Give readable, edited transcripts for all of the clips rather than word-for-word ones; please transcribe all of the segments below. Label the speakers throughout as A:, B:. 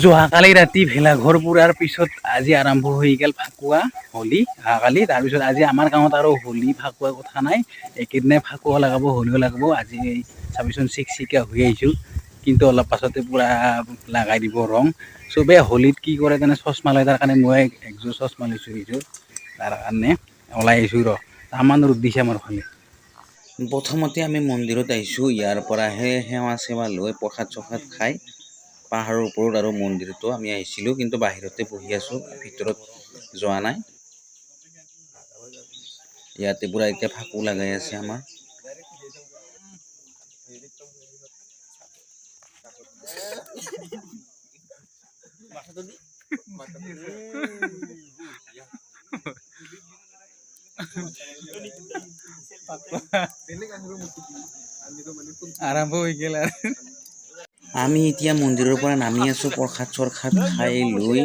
A: যোৱাকালি ৰাতি ভেলাঘৰ পুৰাৰ পিছত আজি আৰম্ভ হৈ গ'ল ফাকুৱা হোলী অহাকালি। তাৰপিছত আজি আমাৰ গাঁৱত আৰু হোলী ফাকুৱা কথা নাই, একেদিনাই ফাকুৱা লগাব হোলীও লগাব। আজি চাবিচোন চিকচিকীয়া হৈ আহিছোঁ, কিন্তু অলপ পাছতে পূৰা লগাই দিব ৰং। চবেই হোলীত কি কৰে তেনে চশমা লয়, তাৰ কাৰণে মই একযোৰ চশমা লৈছোঁ এইযোৰ, তাৰ কাৰণে ওলাই আহিছোঁ ৰ তামান ৰ'দ দিছে আমাৰ ফালে। প্ৰথমতে আমি মন্দিৰত আহিছোঁ, ইয়াৰ পৰাহে সেৱা চেৱা লৈ প্ৰসাদ চসাদ খাই পাহাৰৰ ওপৰত আৰু মন্দিৰতো আমি আহিছিলোঁ, কিন্তু বাহিৰতে বহি আছোঁ, ভিতৰত যোৱা নাই। ইয়াতে পুৰা এতিয়া ফাকু লগাই আছে আমাৰ। আৰম্ভ হৈ গ'ল আৰু আমি এতিয়া মন্দিৰৰ পৰা নামি আছোঁ, প্ৰসাদ চৰসাদ খাই লৈ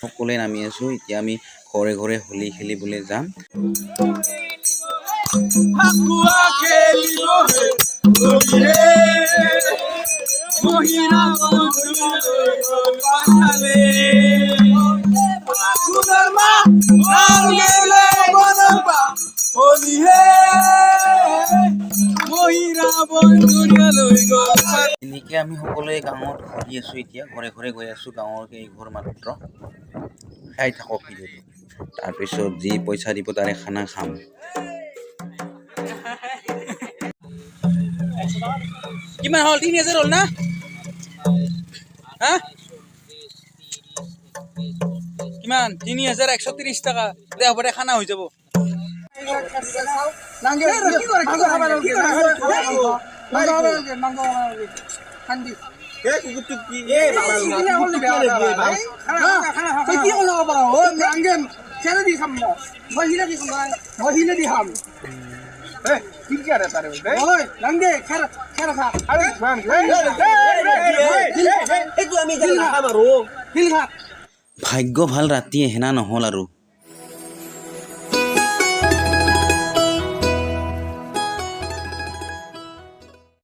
A: সকলোৱে নামি আছোঁ। এতিয়া আমি ঘৰে ঘৰে হোলী খেলিবলৈ যাম। এনেকৈ আমি সকলোৱে গাঁৱত ঘূৰি আছোঁ, এতিয়া ঘৰে ঘৰে গৈ আছোঁ। গাঁৱৰ কেইঘৰ মাত্ৰ খাই থাকক ভিডিঅ'টো, তাৰপিছত যি পইচা দিব তাৰে খানা খাম। কিমান হ'ল? 3000 হ'ল না? হা কিমান? 3130 টকা। দে হ'ব দে, খানা হৈ যাব। ভাগ্য ভাল ৰাতি হেনা নহ'ল আৰু।